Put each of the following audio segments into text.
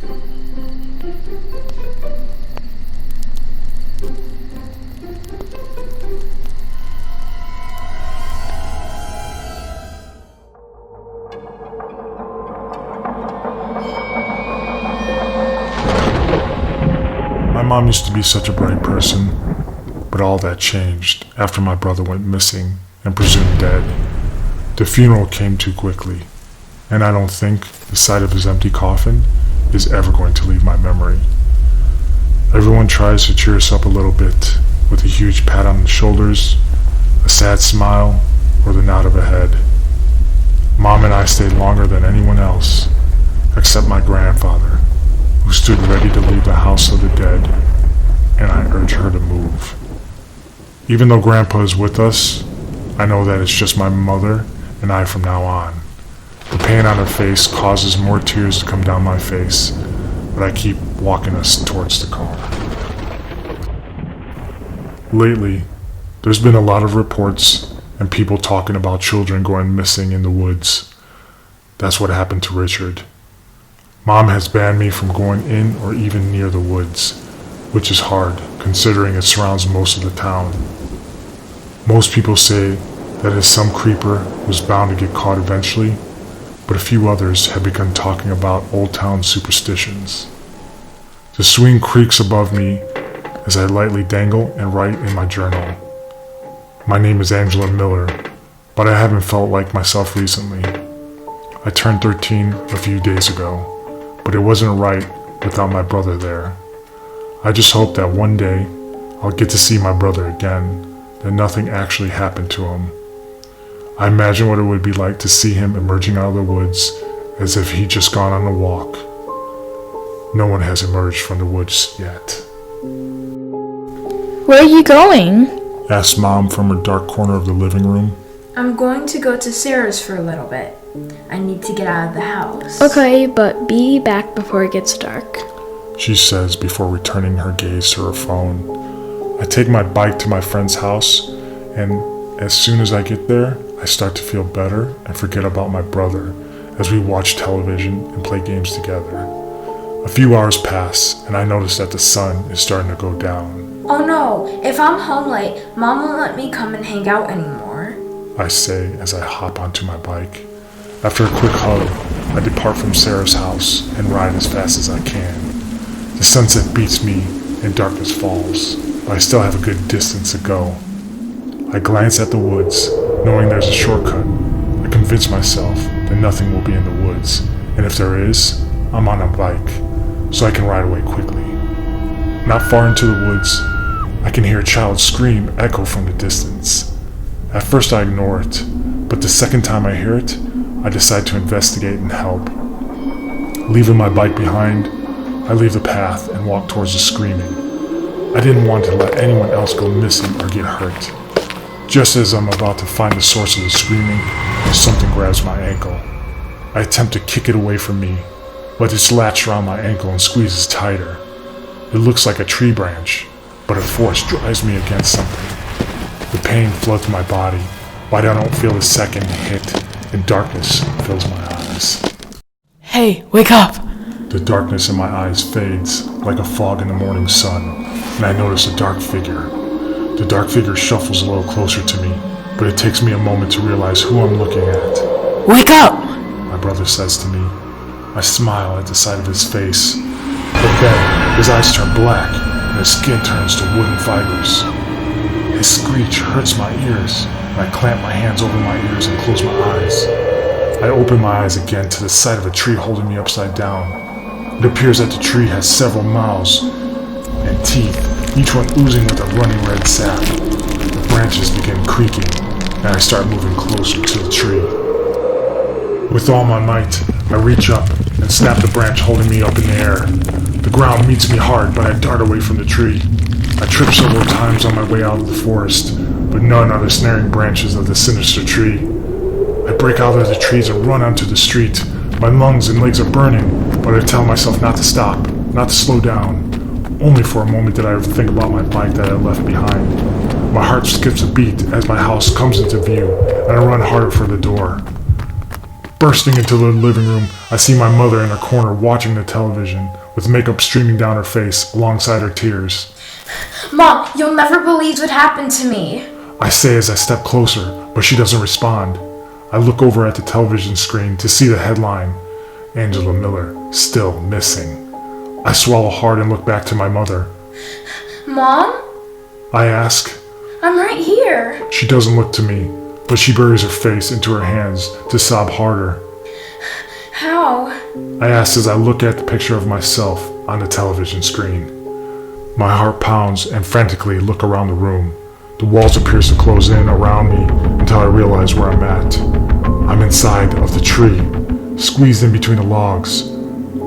My mom used to be such a bright person, but all that changed after my brother went missing and presumed dead. The funeral came too quickly, and I don't think the sight of his empty coffin is ever going to leave my memory. Everyone tries to cheer us up a little bit with a huge pat on the shoulders, a sad smile, or the nod of a head. Mom and I stayed longer than anyone else, except my grandfather, who stood ready to leave the house of the dead, and I urge her to move. Even though Grandpa is with us, I know that it's just my mother and I from now on. The pain on her face causes more tears to come down my face, but I keep walking us towards the car. Lately, there's been a lot of reports and people talking about children going missing in the woods. That's what happened to Richard. Mom has banned me from going in or even near the woods, which is hard considering it surrounds most of the town. Most people say that it's some creeper who's bound to get caught eventually, but a few others have begun talking about old town superstitions. The swing creaks above me as I lightly dangle and write in my journal. My name is Angela Miller, but I haven't felt like myself recently. I turned 13 a few days ago, but it wasn't right without my brother there. I just hope that one day I'll get to see my brother again, that nothing actually happened to him. I imagine what it would be like to see him emerging out of the woods as if he'd just gone on a walk. No one has emerged from the woods yet. Where are you going? Asked Mom from her dark corner of the living room. I'm going to go to Sarah's for a little bit. I need to get out of the house. Okay, but be back before it gets dark, she says before returning her gaze to her phone. I take my bike to my friend's house, and as soon as I get there, I start to feel better and forget about my brother as we watch television and play games together. A few hours pass, and I notice that the sun is starting to go down. Oh no, if I'm home late, Mom won't let me come and hang out anymore, I say as I hop onto my bike. After a quick hug, I depart from Sarah's house and ride as fast as I can. The sunset beats me and darkness falls, but I still have a good distance to go. I glance at the woods, knowing there's a shortcut. I convince myself that nothing will be in the woods, and if there is, I'm on a bike, so I can ride away quickly. Not far into the woods, I can hear a child scream echo from the distance. At first I ignore it, but the second time I hear it, I decide to investigate and help. Leaving my bike behind, I leave the path and walk towards the screaming. I didn't want to let anyone else go missing or get hurt. Just as I'm about to find the source of the screaming, something grabs my ankle. I attempt to kick it away from me, but it's latched around my ankle and squeezes tighter. It looks like a tree branch, but a force drives me against something. The pain floods my body, but I don't feel a second hit, and darkness fills my eyes. Hey, wake up! The darkness in my eyes fades like a fog in the morning sun, and I notice a dark figure. The dark figure shuffles a little closer to me, but it takes me a moment to realize who I'm looking at. Wake up! My brother says to me. I smile at the sight of his face, but then his eyes turn black and his skin turns to wooden fibers. His screech hurts my ears, and I clamp my hands over my ears and close my eyes. I open my eyes again to the sight of a tree holding me upside down. It appears that the tree has several mouths and teeth, each one oozing with a running red sap. The branches begin creaking, and I start moving closer to the tree. With all my might, I reach up and snap the branch holding me up in the air. The ground meets me hard, but I dart away from the tree. I trip several times on my way out of the forest, but none are the snaring branches of the sinister tree. I break out of the trees and run onto the street. My lungs and legs are burning, but I tell myself not to stop, not to slow down. Only for a moment did I ever think about my bike that I left behind. My heart skips a beat as my house comes into view, and I run harder for the door. Bursting into the living room, I see my mother in her corner watching the television, with makeup streaming down her face alongside her tears. Mom, you'll never believe what happened to me. I say as I step closer, but she doesn't respond. I look over at the television screen to see the headline, Angela Miller, still missing. I swallow hard and look back to my mother. Mom? I ask. I'm right here. She doesn't look to me, but she buries her face into her hands to sob harder. How? I ask as I look at the picture of myself on the television screen. My heart pounds and frantically look around the room. The walls appear to close in around me until I realize where I'm at. I'm inside of the tree, squeezed in between the logs.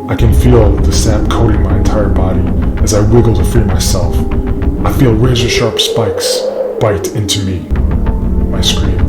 I can feel the sap coating my entire body as I wiggle to free myself. I feel razor-sharp spikes bite into me. I scream.